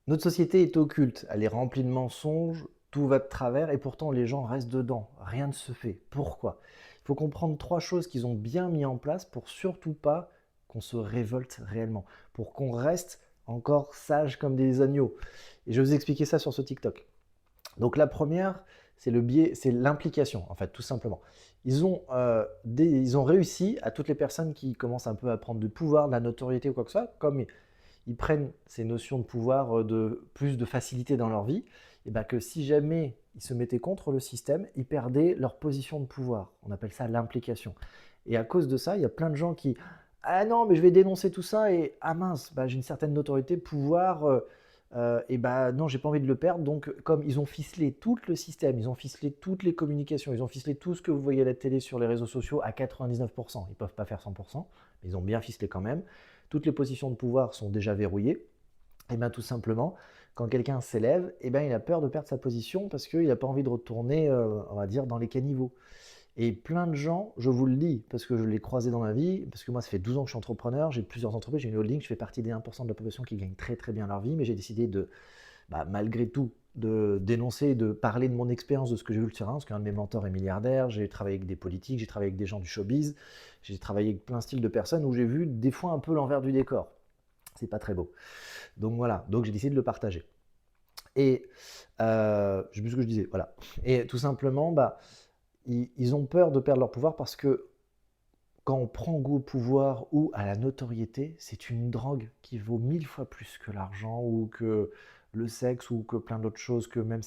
Notre société est occulte, elle est remplie de mensonges, tout va de travers et pourtant les gens restent dedans. Rien ne se fait. Pourquoi? Il faut comprendre 3 choses qu'ils ont bien mis en place pour surtout pas qu'on se révolte réellement, pour qu'on reste encore sages comme des agneaux. Et je vais vous expliquer ça sur ce TikTok. Donc la première, c'est le biais, c'est l'implication, en fait, tout simplement. Ils ont réussi à toutes les personnes qui commencent un peu à prendre du pouvoir, de la notoriété ou quoi que ce soit, comme ils prennent ces notions de pouvoir de plus de facilité dans leur vie, et ben que si jamais ils se mettaient contre le système, ils perdaient leur position de pouvoir. On appelle ça l'implication. Et à cause de ça, il y a plein de gens qui ah non, mais je vais dénoncer tout ça et ah mince, bah, j'ai une certaine notoriété, pouvoir, et bah non, j'ai pas envie de le perdre. Donc, comme ils ont ficelé tout le système, ils ont ficelé toutes les communications, ils ont ficelé tout ce que vous voyez à la télé sur les réseaux sociaux à 99%. Ils peuvent pas faire 100%, mais ils ont bien ficelé quand même. Toutes les positions de pouvoir sont déjà verrouillées. Et bien tout simplement, quand quelqu'un s'élève, et ben, il a peur de perdre sa position parce qu'il n'a pas envie de retourner, on va dire, dans les caniveaux. Et plein de gens, je vous le dis, parce que je l'ai croisé dans ma vie, parce que moi, ça fait 12 ans que je suis entrepreneur, j'ai plusieurs entreprises, j'ai une holding, je fais partie des 1% de la population qui gagne très très bien leur vie, mais j'ai décidé de, bah, malgré tout, de dénoncer, de parler de mon expérience, de ce que j'ai vu le terrain, parce qu'un de mes mentors est milliardaire, j'ai travaillé avec des politiques, j'ai travaillé avec des gens du showbiz, j'ai travaillé avec plein de styles de personnes où j'ai vu des fois un peu l'envers du décor. C'est pas très beau. Donc voilà, donc j'ai décidé de le partager. Et je sais plus ce que je disais, voilà. Et tout simplement, bah, ils ont peur de perdre leur pouvoir parce que quand on prend goût au pouvoir ou à la notoriété, c'est une drogue qui vaut 1000 fois plus que l'argent ou que le sexe ou que plein d'autres choses, que même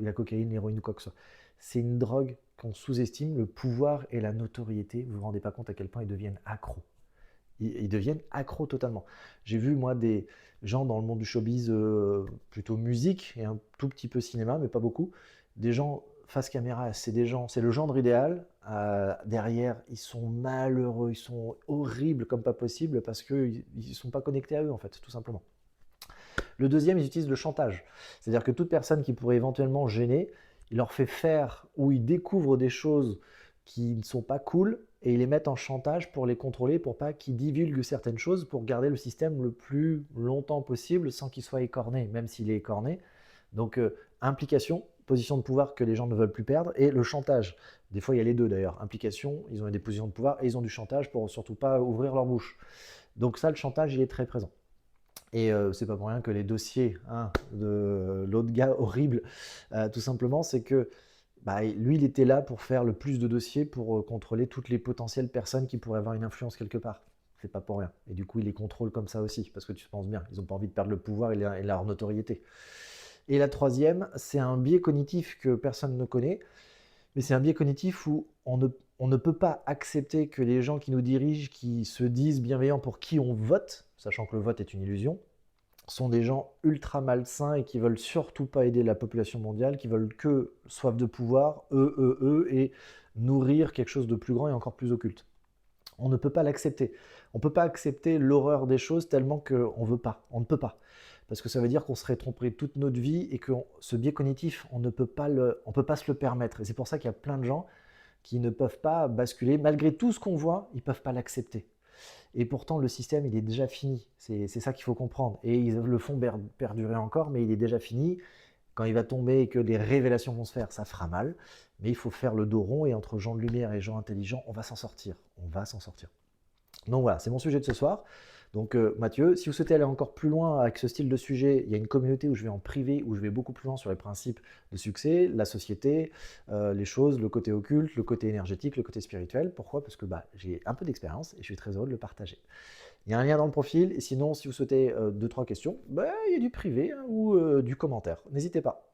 la cocaïne, l'héroïne ou quoi que ce soit. C'est une drogue qu'on sous-estime, le pouvoir et la notoriété. Vous vous rendez pas compte à quel point ils deviennent accros. Ils deviennent accros totalement. J'ai vu, moi, des gens dans le monde du showbiz, plutôt musique et un tout petit peu cinéma, mais pas beaucoup. Des gens face caméra, c'est des gens, c'est le genre idéal. Derrière, ils sont malheureux, ils sont horribles comme pas possible parce qu'ils ne sont pas connectés à eux, en fait, tout simplement. Le deuxième, ils utilisent le chantage. C'est-à-dire que toute personne qui pourrait éventuellement gêner, il leur fait faire ou ils découvrent des choses qui ne sont pas cool et ils les mettent en chantage pour les contrôler, pour pas qu'ils divulguent certaines choses, pour garder le système le plus longtemps possible sans qu'il soit écorné, même s'il est écorné. Donc, implication, position de pouvoir que les gens ne veulent plus perdre, et le chantage. Des fois, il y a les deux d'ailleurs. Implication, ils ont des positions de pouvoir et ils ont du chantage pour surtout pas ouvrir leur bouche. Donc ça, le chantage, il est très présent. Et c'est pas pour rien que les dossiers, hein, de l'autre gars horrible, tout simplement, c'est que bah, lui, il était là pour faire le plus de dossiers pour contrôler toutes les potentielles personnes qui pourraient avoir une influence quelque part. C'est pas pour rien. Et du coup, il les contrôle comme ça aussi, parce que tu penses bien, ils n'ont pas envie de perdre le pouvoir et leur notoriété. Et la troisième, c'est un biais cognitif que personne ne connaît, mais c'est un biais cognitif où on ne peut pas accepter que les gens qui nous dirigent, qui se disent bienveillants pour qui on vote, sachant que le vote est une illusion, sont des gens ultra malsains et qui veulent surtout pas aider la population mondiale, qui veulent que soif de pouvoir, et nourrir quelque chose de plus grand et encore plus occulte. On ne peut pas l'accepter. On ne peut pas accepter l'horreur des choses tellement qu'on veut pas. On ne peut pas. Parce que ça veut dire qu'on serait trompé toute notre vie et que ce biais cognitif, on ne peut pas on peut pas se le permettre. Et c'est pour ça qu'il y a plein de gens qui ne peuvent pas basculer. Malgré tout ce qu'on voit, ils ne peuvent pas l'accepter. Et pourtant, le système, il est déjà fini. C'est ça qu'il faut comprendre. Et ils le font perdurer encore, mais il est déjà fini. Quand il va tomber et que les révélations vont se faire, ça fera mal. Mais il faut faire le dos rond et entre gens de lumière et gens intelligents, on va s'en sortir. On va s'en sortir. Donc voilà, c'est mon sujet de ce soir. Donc Mathieu, si vous souhaitez aller encore plus loin avec ce style de sujet, il y a une communauté où je vais en privé, où je vais beaucoup plus loin sur les principes de succès, la société, les choses, le côté occulte, le côté énergétique, le côté spirituel. Pourquoi? Parce que bah, j'ai un peu d'expérience et je suis très heureux de le partager. Il y a un lien dans le profil, et sinon, si vous souhaitez 2-3 questions, bah, il y a du privé, hein, ou du commentaire. N'hésitez pas.